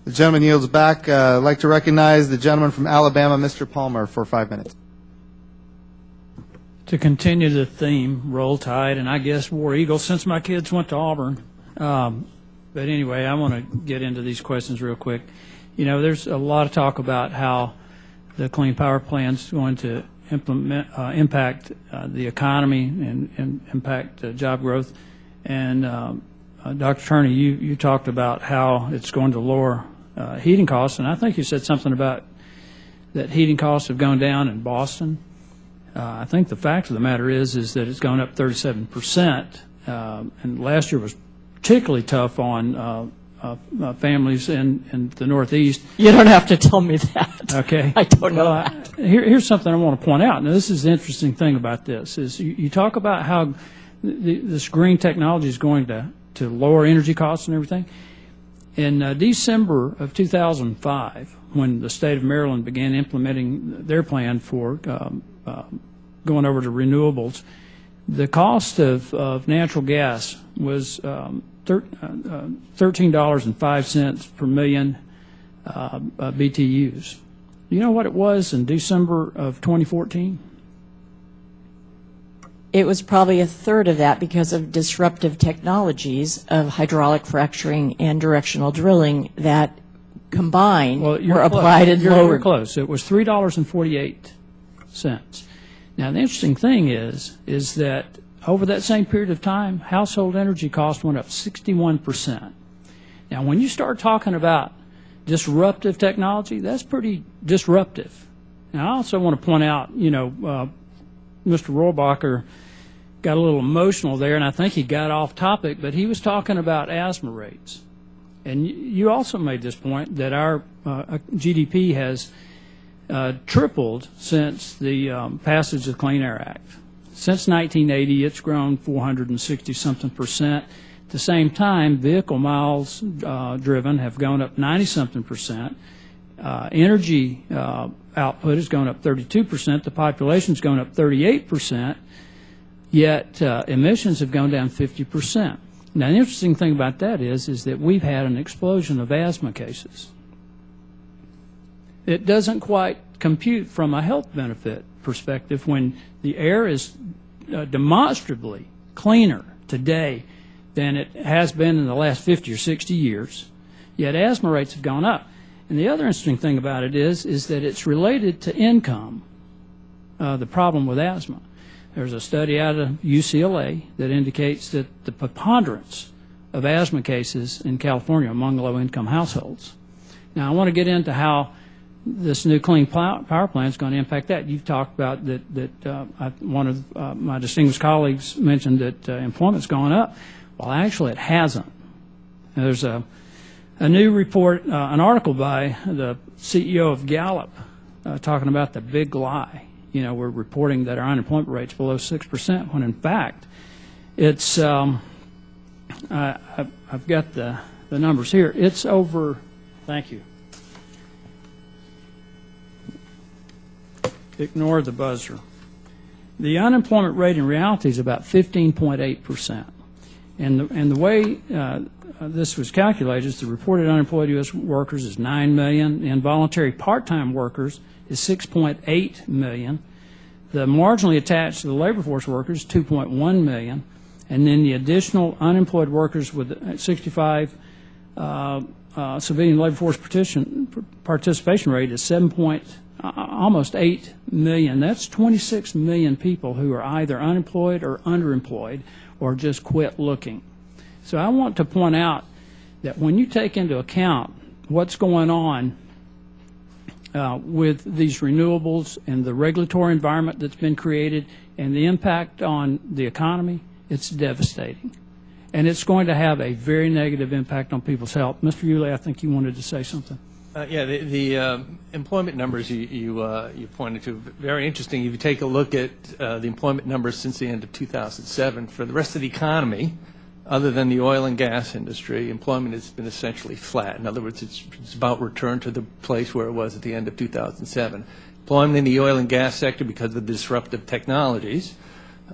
The gentleman yields back. I'd like to recognize the gentleman from Alabama, Mr. Palmer, for 5 minutes. To continue the theme, Roll Tide, and I guess War Eagle, since my kids went to Auburn. But anyway, I want to get into these questions real quick. You know, there's a lot of talk about how the Clean Power Plan is going to impact the economy and impact job growth. And Dr. Turney, you talked about how it's going to lower heating costs, and I think you said something about that heating costs have gone down in Boston. I think the fact of the matter is that it's gone up 37%, and last year was particularly tough on families in the Northeast. You don't have to tell me that. Okay. I don't know that. Here's something I want to point out. Now, this is the interesting thing about this, is you talk about how this green technology is going to lower energy costs and everything. In December of 2005, when the state of Maryland began implementing their plan for going over to renewables, the cost of natural gas was $13.05 per million BTUs. You know what it was in December of 2014? It was probably a third of that because of disruptive technologies of hydraulic fracturing and directional drilling that combined were applied and lowered. You're close. It was $3.48. Now, the interesting thing is that over that same period of time, household energy costs went up 61%. Now, when you start talking about disruptive technology, that's pretty disruptive. Now, I also want to point out, you know, Mr. Rohrbacher got a little emotional there, and I think he got off topic, but he was talking about asthma rates. And you also made this point that our GDP has tripled since the passage of the Clean Air Act. Since 1980, it's grown 460-something%. At the same time, vehicle miles driven have gone up 90-something%. Energy output has gone up 32%. The population's gone up 38%. Yet emissions have gone down 50%. Now, the interesting thing about that is that we've had an explosion of asthma cases. It doesn't quite compute from a health benefit perspective when the air is demonstrably cleaner today than it has been in the last 50 or 60 years, yet asthma rates have gone up. And the other interesting thing about it is that it's related to income, the problem with asthma. There's a study out of UCLA that indicates that the preponderance of asthma cases in California among low-income households. Now, I want to get into how this new clean power plant is going to impact that. You've talked about that one of my distinguished colleagues mentioned that employment's gone up. Well, actually, it hasn't. There's a new report, an article by the CEO of Gallup talking about the big lie. You know, we're reporting that our unemployment rate's below 6%, when in fact, it's, I've got the numbers here. It's over, thank you. Ignore the buzzer. The unemployment rate in reality is about 15.8%. And the way this was calculated is the reported unemployed U.S. workers is 9 million. Involuntary part-time workers is 6.8 million. The marginally attached to the labor force workers is 2.1 million. And then the additional unemployed workers with 65 civilian labor force participation rate is almost 8 million. That's 26 million people who are either unemployed or underemployed or just quit looking. So I want to point out that when you take into account what's going on with these renewables and the regulatory environment that's been created and the impact on the economy, it's devastating. And it's going to have a very negative impact on people's health. Mr. Yulee, I think you wanted to say something. Yeah, the employment numbers you pointed to, very interesting. If you take a look at the employment numbers since the end of 2007, for the rest of the economy, other than the oil and gas industry, employment has been essentially flat. In other words, it's about returned to the place where it was at the end of 2007. Employment in the oil and gas sector, because of the disruptive technologies,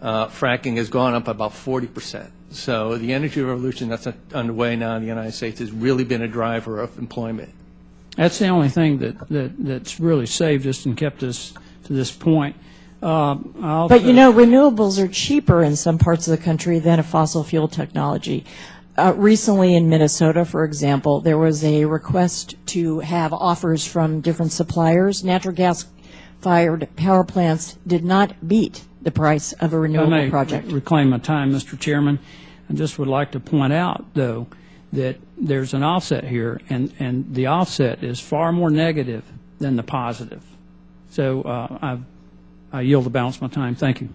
fracking has gone up about 40%. So the energy revolution that's underway now in the United States has really been a driver of employment That's the only thing that's really saved us and kept us to this point. But you know, renewables are cheaper in some parts of the country than a fossil fuel technology. Recently in Minnesota, for example, there was a request to have offers from different suppliers. Natural gas-fired power plants did not beat the price of a renewable project. Reclaim my time, Mr. Chairman. I just would like to point out, though, that there's an offset here, and the offset is far more negative than the positive. So I yield the balance of my time. Thank you.